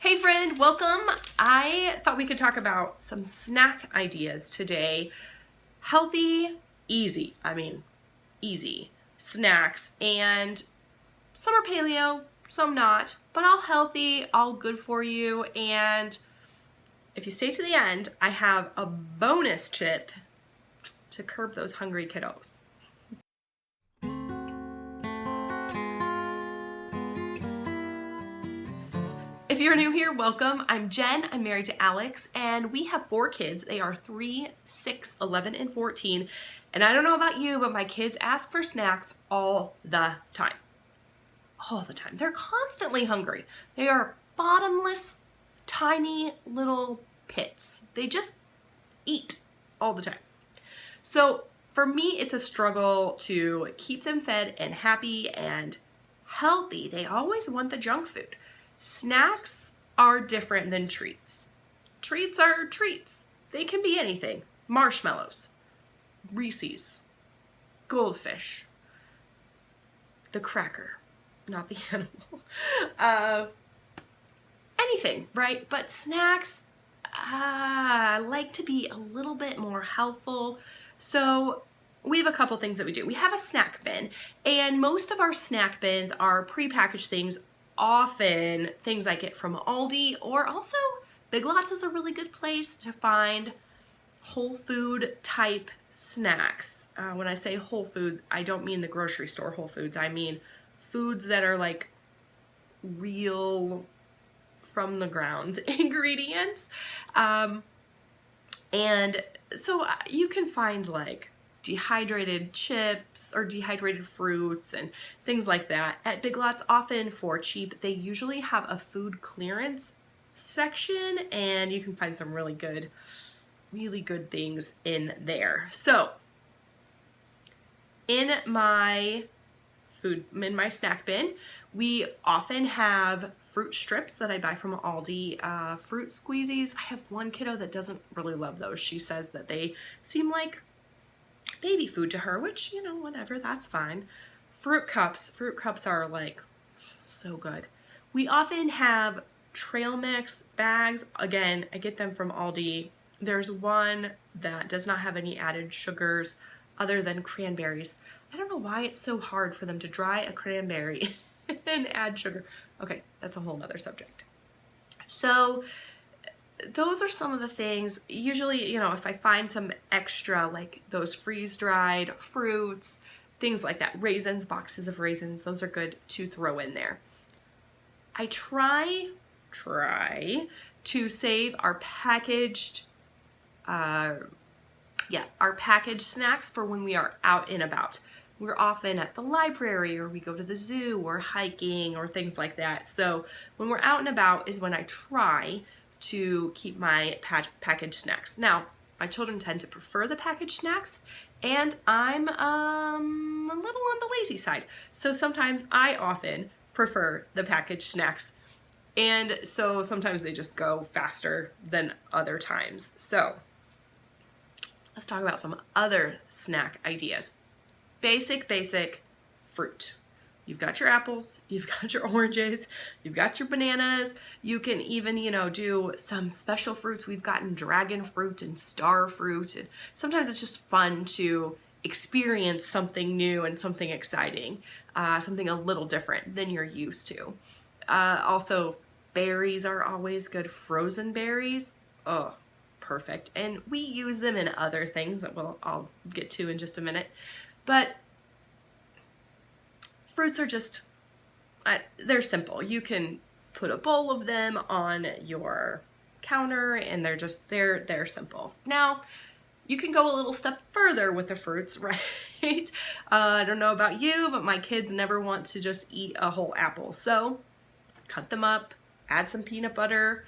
Hey friend, welcome. I thought we could talk about some snack ideas today. Healthy, easy snacks, and some are paleo, some not, but all healthy, all good for you. And if you stay to the end, I have a bonus tip to curb those hungry kiddos. If you're new here, welcome. I'm Jen. I'm married to Alex, and we have 4 kids. They are 3, 6, 11, and 14. And I don't know about you, but my kids ask for snacks all the time. All the time. They're constantly hungry. They are bottomless, tiny little pits. They just eat all the time. So for me, it's a struggle to keep them fed and happy and healthy. They always want the junk food. Snacks are different than treats. Treats are treats. They can be anything. Marshmallows, Reese's, goldfish, the cracker, not the animal. Anything, right? But snacks, like to be a little bit more healthful. So we have a couple things that we do. We have a snack bin, and most of our snack bins are prepackaged things, often things I get from Aldi, or also Big Lots is a really good place to find whole food type snacks. When I say whole food, I don't mean the grocery store Whole Foods. I mean foods that are like real from the ground ingredients. And so you can find like dehydrated chips or dehydrated fruits and things like that at Big Lots, often for cheap. They usually have a food clearance section, and you can find some really good things in there. So in my snack bin, we often have fruit strips that I buy from Aldi, fruit squeezies. I have one kiddo that doesn't really love those. She says that they seem like baby food to her, which, you know, whatever, that's fine. Fruit cups are like so good. We often have trail mix bags. Again, I get them from Aldi. There's one that does not have any added sugars other than cranberries. I don't know why it's so hard for them to dry a cranberry and add sugar. Okay, that's a whole nother subject. So those are some of the things. Usually, you know, if I find some extra, like those freeze-dried fruits, things like that, raisins, boxes of raisins, those are good to throw in there. I try to save our packaged snacks for when we are out and about. We're often at the library, or we go to the zoo, or hiking, or things like that. So when we're out and about is when I try to keep my packaged snacks. Now, my children tend to prefer the packaged snacks, and I'm a little on the lazy side. So sometimes I often prefer the packaged snacks. And so sometimes they just go faster than other times. So let's talk about some other snack ideas. Basic fruit. You've got your apples, you've got your oranges, you've got your bananas. You can even, do some special fruits. We've gotten dragon fruit and star fruit. And sometimes it's just fun to experience something new and something exciting, something a little different than you're used to. Also, berries are always good. Frozen berries, oh, perfect. And we use them in other things that I'll get to in just a minute. But fruits are just, they're simple. You can put a bowl of them on your counter, and they're simple. Now, you can go a little step further with the fruits, right? I don't know about you, but my kids never want to just eat a whole apple. So cut them up, add some peanut butter.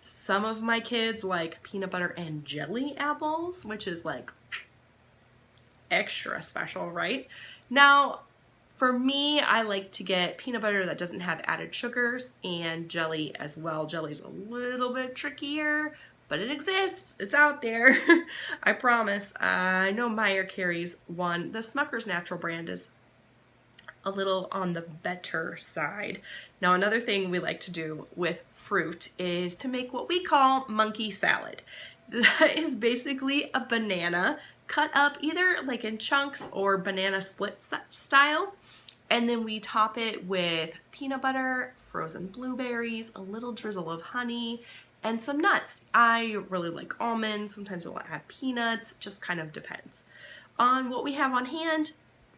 Some of my kids like peanut butter and jelly apples, which is like extra special, right? Now, for me, I like to get peanut butter that doesn't have added sugars, and jelly as well. Jelly's a little bit trickier, but it exists. It's out there. I promise. I know Meyer carries one. The Smucker's Natural brand is a little on the better side. Now, another thing we like to do with fruit is to make what we call monkey salad. That is basically a banana cut up either like in chunks or banana split style. And then we top it with peanut butter, frozen blueberries, a little drizzle of honey, and some nuts. I really like almonds. Sometimes we'll add peanuts, just kind of depends on what we have on hand.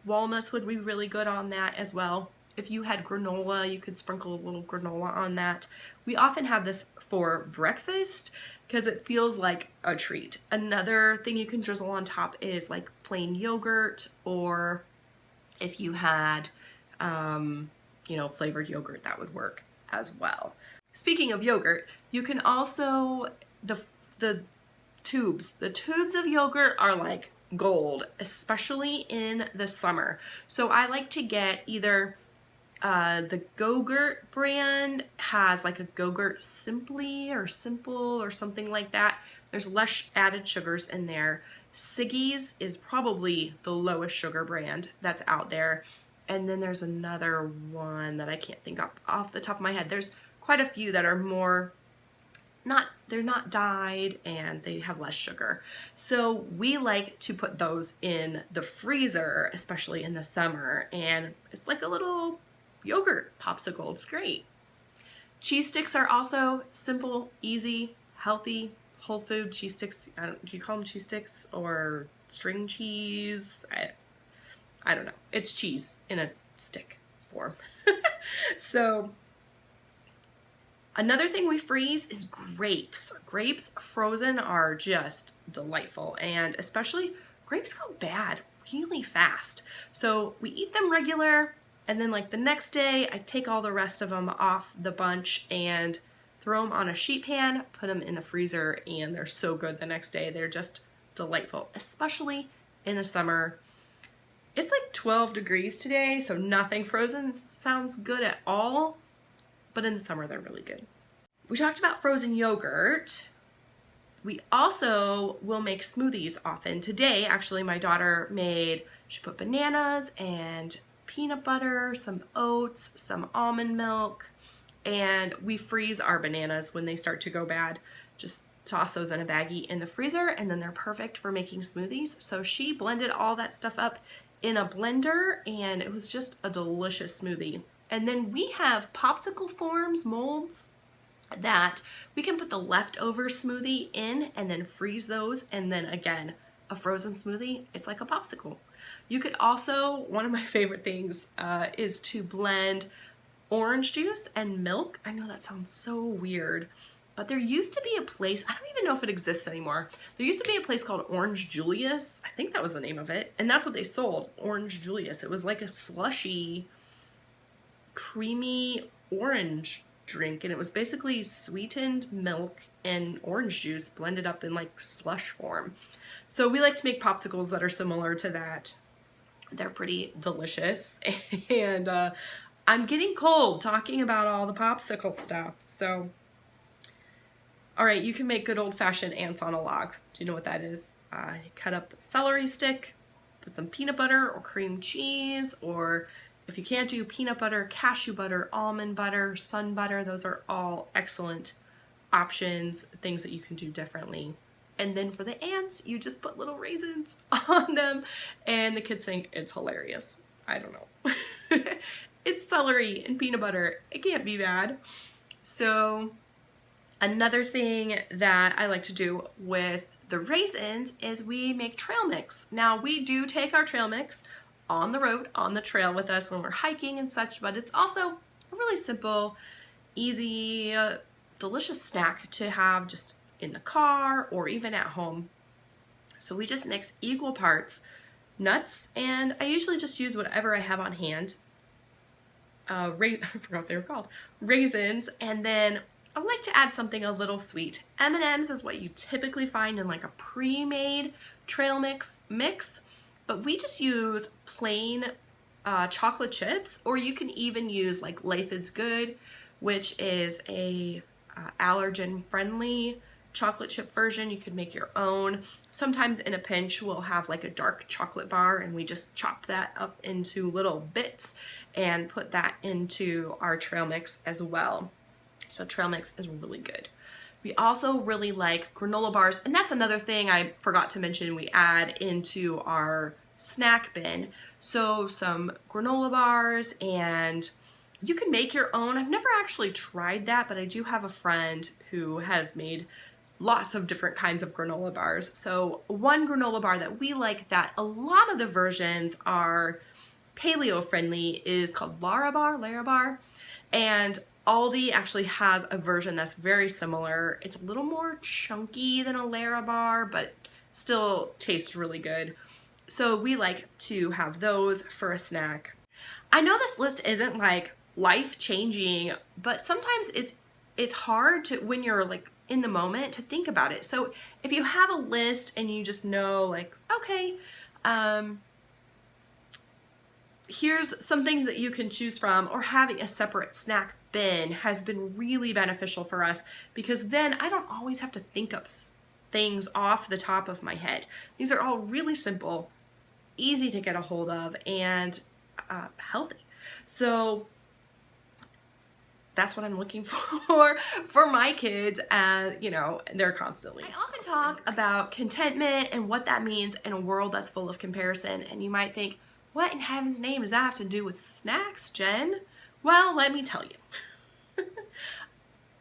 Walnuts would be really good on that as well. If you had granola, you could sprinkle a little granola on that. We often have this for breakfast because it feels like a treat. Another thing you can drizzle on top is like plain yogurt, or if you had, flavored yogurt, that would work as well. Speaking of yogurt, you can also, the tubes of yogurt are like gold, especially in the summer. So I like to get either the Go-Gurt brand has like a Go-Gurt Simply or Simple or something like that. There's less added sugars in there. Siggy's is probably the lowest sugar brand that's out there. And then there's another one that I can't think of off the top of my head. There's quite a few that are more they're not dyed and they have less sugar. So we like to put those in the freezer, especially in the summer, and it's like a little yogurt popsicle. It's great. Cheese sticks are also simple, easy, healthy, whole food cheese sticks. Do you call them cheese sticks or string cheese? I don't know. It's cheese in a stick form. So another thing we freeze is grapes. Grapes frozen are just delightful, and especially grapes go bad really fast. So we eat them regular, and then like the next day I take all the rest of them off the bunch and throw them on a sheet pan, put them in the freezer, and they're so good the next day. They're just delightful, especially in the summer. It's like 12 degrees today, so nothing frozen sounds good at all, but in the summer they're really good. We talked about frozen yogurt. We also will make smoothies often. Today, actually, my daughter she put bananas and peanut butter, some oats, some almond milk, and we freeze our bananas when they start to go bad. Just toss those in a baggie in the freezer, and then they're perfect for making smoothies. So she blended all that stuff up in a blender, and it was just a delicious smoothie. And then we have popsicle forms, molds, that we can put the leftover smoothie in and then freeze those, and then again, a frozen smoothie, it's like a popsicle. You could also, one of my favorite things is to blend orange juice and milk. I know that sounds so weird, but there used to be a place, I don't even know if it exists anymore. There used to be a place called Orange Julius. I think that was the name of it. And that's what they sold, Orange Julius. It was like a slushy, creamy orange drink. And it was basically sweetened milk and orange juice blended up in like slush form. So we like to make popsicles that are similar to that. They're pretty delicious. And I'm getting cold talking about all the popsicle stuff. So all right, you can make good old-fashioned ants on a log. Do you know what that is? Cut up a celery stick, put some peanut butter or cream cheese, or if you can't do peanut butter, cashew butter, almond butter, sun butter. Those are all excellent options, things that you can do differently. And then for the ants, you just put little raisins on them, and the kids think it's hilarious. I don't know. It's celery and peanut butter. It can't be bad. So another thing that I like to do with the raisins is we make trail mix. Now, we do take our trail mix on the road, on the trail with us when we're hiking and such, but it's also a really simple, easy, delicious snack to have just in the car or even at home. So we just mix equal parts nuts, and I usually just use whatever I have on hand. I forgot what they were called. Raisins, and then I like to add something a little sweet. M&M's is what you typically find in like a pre-made trail mix, but we just use plain chocolate chips, or you can even use like Life is Good, which is a allergen-friendly chocolate chip version. You could make your own. Sometimes in a pinch we'll have like a dark chocolate bar and we just chop that up into little bits and put that into our trail mix as well. So trail mix is really good. We also really like granola bars, and that's another thing I forgot to mention we add into our snack bin. So some granola bars, and you can make your own. I've never actually tried that, but I do have a friend who has made lots of different kinds of granola bars. So one granola bar that we like that a lot of the versions are paleo friendly is called Larabar, and Aldi actually has a version that's very similar. It's a little more chunky than a Larabar, but still tastes really good. So we like to have those for a snack. I know this list isn't like life-changing, but sometimes it's hard to, when you're like in the moment, to think about it. So if you have a list and you just know like, okay, here's some things that you can choose from, or having a separate snack bin has been really beneficial for us, because then I don't always have to think of things off the top of my head. These are all really simple, easy to get a hold of, and healthy. So that's what I'm looking for my kids, as you know, they're constantly. I often talk about contentment and what that means in a world that's full of comparison, and you might think, what in heaven's name does that have to do with snacks, Jen? Well, let me tell you.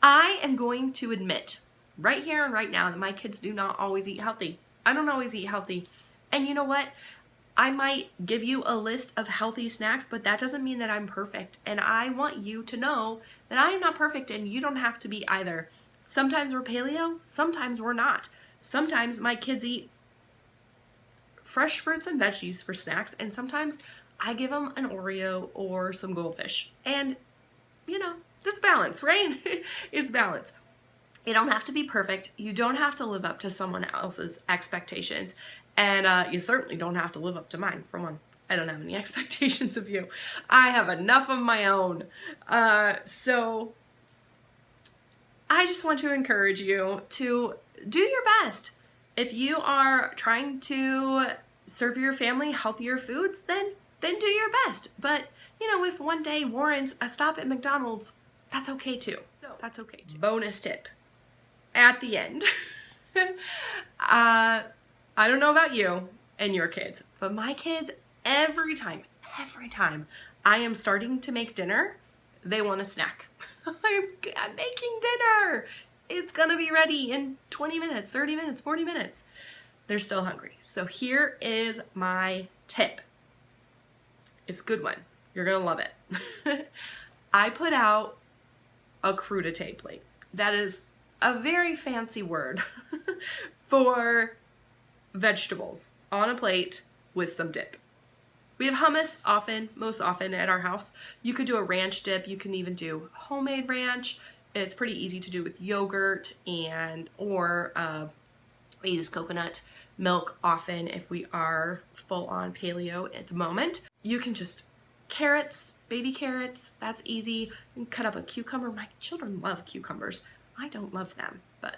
I am going to admit right here and right now that my kids do not always eat healthy. I don't always eat healthy. And you know what? I might give you a list of healthy snacks, but that doesn't mean that I'm perfect. And I want you to know that I am not perfect, and you don't have to be either. Sometimes we're paleo, sometimes we're not. Sometimes my kids eat fresh fruits and veggies for snacks, and sometimes I give them an Oreo or some goldfish. And, you know, that's balance, right? It's balance. You don't have to be perfect. You don't have to live up to someone else's expectations. And you certainly don't have to live up to mine, for one. I don't have any expectations of you. I have enough of my own. So I just want to encourage you to do your best. If you are trying to serve your family healthier foods, then do your best. But, you know, if one day warrants a stop at McDonald's, that's okay too. That's okay too. Bonus tip at the end. I don't know about you and your kids, but my kids, every time I am starting to make dinner, they want a snack. I'm making dinner. It's gonna be ready in 20 minutes, 30 minutes, 40 minutes. They're still hungry. So here is my tip. It's a good one. You're gonna love it. I put out a crudité plate. That is a very fancy word for vegetables on a plate with some dip. We have hummus most often at our house. You could do a ranch dip. You can even do homemade ranch. It's pretty easy to do with yogurt, or we use coconut milk often if we are full on paleo at the moment. You can just carrots, baby carrots, that's easy. You can cut up a cucumber. My children love cucumbers. I don't love them, but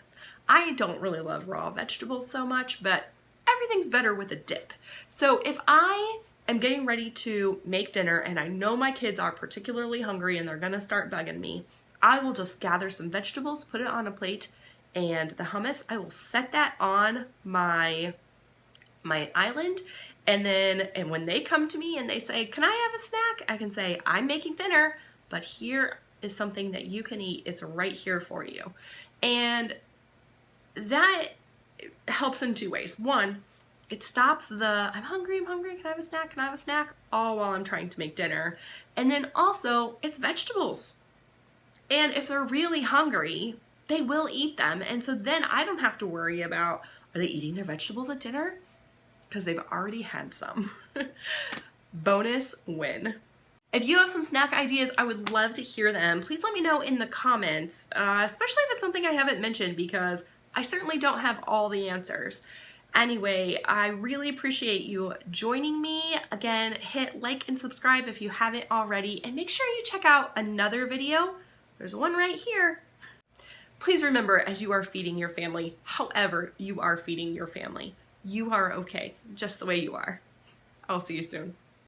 I don't really love raw vegetables so much, but everything's better with a dip. So if I am getting ready to make dinner and I know my kids are particularly hungry and they're gonna start bugging me, I will just gather some vegetables, put it on a plate, and the hummus, I will set that on my island, and when they come to me and they say, can I have a snack? I can say, I'm making dinner, but here is something that you can eat. It's right here for you. And that helps in two ways. One, it stops the, I'm hungry, can I have a snack, all while I'm trying to make dinner. And then also, it's vegetables. And if they're really hungry, they will eat them. And so then I don't have to worry about, are they eating their vegetables at dinner? Because they've already had some. Bonus win. If you have some snack ideas, I would love to hear them. Please let me know in the comments, especially if it's something I haven't mentioned, because I certainly don't have all the answers. Anyway, I really appreciate you joining me. Again, hit like and subscribe if you haven't already, and make sure you check out another video. There's one right here. Please remember, as you are feeding your family, however you are feeding your family, you are okay, just the way you are. I'll see you soon.